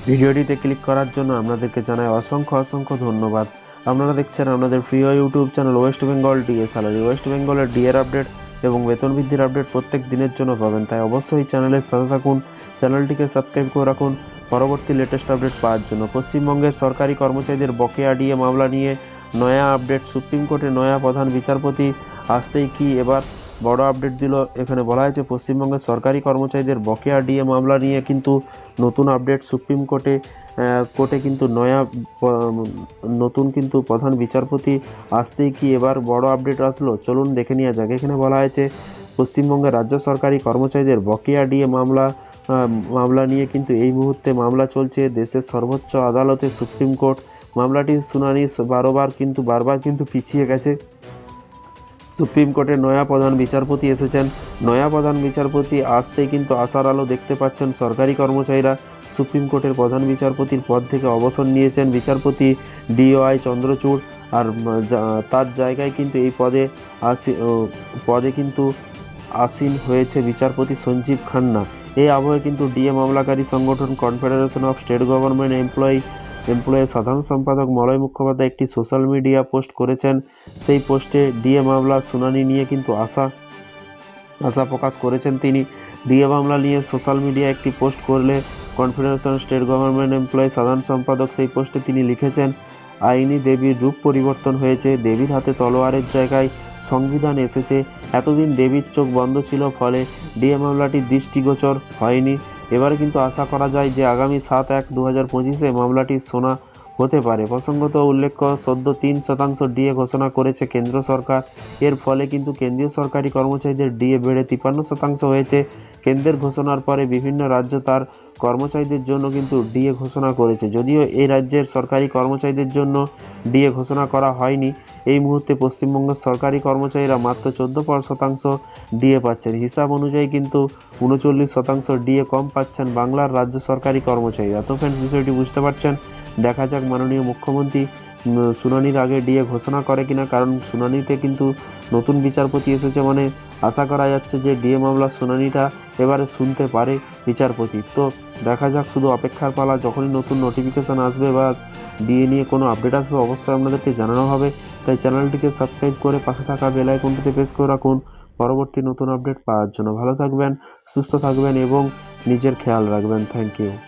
ভিডিওটিতে ক্লিক করার জন্য আপনাদেরকে জানাই অসংখ্য ধন্যবাদ। আপনারা দেখছেন আপনাদের প্রিয় YouTube channel West Bengal DA salary. West বেঙ্গলের ডিএর আপডেট এবং বেতন বৃদ্ধির আপডেট প্রত্যেক দিনের জন্য পাবেন, তাই অবশ্যই চ্যানেলের সাথে থাকুন, চ্যানেলটিকে সাবস্ক্রাইব করে রাখুন পরবর্তী লেটেস্ট আপডেট পাওয়ার জন্য। পশ্চিমবঙ্গের সরকারি কর্মচারীদের বকেয়া ডিএ মামলা নিয়ে নয়া আপডেট। সুপ্রিম কোর্টে নয়া প্রধান বিচারপতি আসতেই কি এবার বড় আপডেট দিল। এখানে বলা হয়েছে পশ্চিমবঙ্গের সরকারি কর্মচারীদের বকেয়া ডিএ মামলা নিয়ে কিন্তু নতুন আপডেট। সুপ্রিম কোর্টে কিন্তু নতুন কিন্তু প্রধান বিচারপতি আসতেই কি এবার বড় আপডেট আসলো, চলুন দেখে নেওয়া যাক। এখানে বলা হয়েছে পশ্চিমবঙ্গের রাজ্য সরকারি কর্মচারীদের বকেয়া ডিএ মামলা নিয়ে কিন্তু এই মুহূর্তে মামলা চলছে দেশের সর্বোচ্চ আদালতে সুপ্রিম কোর্ট। মামলাটির শুনানি বারবার কিন্তু পিছিয়ে গেছে। সুপ্রিম কোর্টে নয়া প্রধান বিচারপতি এসেছেন। নয়া প্রধান বিচারপতি আসতেই কিন্তু আশার আলো দেখতে পাচ্ছেন সরকারি কর্মচারীরা। সুপ্রিম কোর্টের প্রধান বিচারপতির পদ থেকে অবসর নিয়েছেন বিচারপতি DY চন্দ্রচূড়, আর তার জায়গায় কিন্তু এই পদে কিন্তু আসীন হয়েছে বিচারপতি সঞ্জীব খান্না। এই আবহে কিন্তু ডিএ মামলাকারী সংগঠন confederation of state government employee সাধারণ সম্পাদক মলয় মুখোপাধ্যায় একটি সোশ্যাল মিডিয়া পোস্ট করেছেন। সেই পোস্টে ডিএ মামলা শুনানি নিয়ে কিন্তু আশা প্রকাশ করেছেন তিনি। ডিএ মামলা নিয়ে সোশ্যাল মিডিয়া একটি পোস্ট করলে কনফেডারেশন স্টেট গভর্নমেন্ট এমপ্লয়ি সাধারণ সম্পাদক সেই পোস্টে তিনি লিখেছেন, আইনি দেবীর রূপ পরিবর্তন হয়েছে, দেবীর হাতে তলোয়ারের জায়গায় সংবিধান এসেছে। এতদিন দেবীর চোখ বন্ধ ছিল, ফলে ডিএ মামলাটি দৃষ্টিগোচর হয়নি। এবারে কিন্তু আশা করা যায় যে আগামী 7/1/2025 মামলাটি শোনা হতে পারে। প্রসঙ্গত উল্লেখ্য, সদ্য 3% ডিএ ঘোষণা করেছে কেন্দ্র সরকার। এর ফলে কিন্তু কেন্দ্রীয় সরকারি কর্মচারীদের ডিএ বেড়ে 53% হয়েছে। কেন্দ্রের ঘোষণার পরে বিভিন্ন রাজ্য তার কর্মচারীদের জন্য কিন্তু ডিএ ঘোষণা করেছে। যদিও এই রাজ্যের সরকারি কর্মচারীদের জন্য ডিএ ঘোষণা করা হয়নি। এই মুহূর্তে পশ্চিমবঙ্গের সরকারি কর্মচারীরা মাত্র 14% ডিএ পাচ্ছেন। হিসাব অনুযায়ী কিন্তু 39% ডিএ কম পাচ্ছেন বাংলার রাজ্য সরকারি কর্মচারীরা। তো ফ্রেন্ডস, বিষয়টি বুঝতে পারছেন। দেখা যাক মাননীয় মুখ্যমন্ত্রী শুনানির আগে ডিএ ঘোষণা করে কিনা, কারণ শুনানিতে কিন্তু নতুন বিচারপতি এসেছে, মানে আশা করা যাচ্ছে যে ডিএ মামলার শুনানিটা এবারে শুনতে পারে বিচারপতি। তো দেখা যাক, শুধু অপেক্ষার পালা। যখনই নতুন নোটিফিকেশান আসবে বা ডিএ নিয়ে কোনো আপডেট আসবে অবশ্যই আপনাদেরকে জানানো হবে। তাই চ্যানেলটিকে সাবস্ক্রাইব করে পাশে থাকা বেল আইকনটিতে প্রেস করে রাখুন পরবর্তী নতুন আপডেট পাওয়ার জন্য। ভালো থাকবেন, সুস্থ থাকবেন এবং নিজের খেয়াল রাখবেন। Thank you.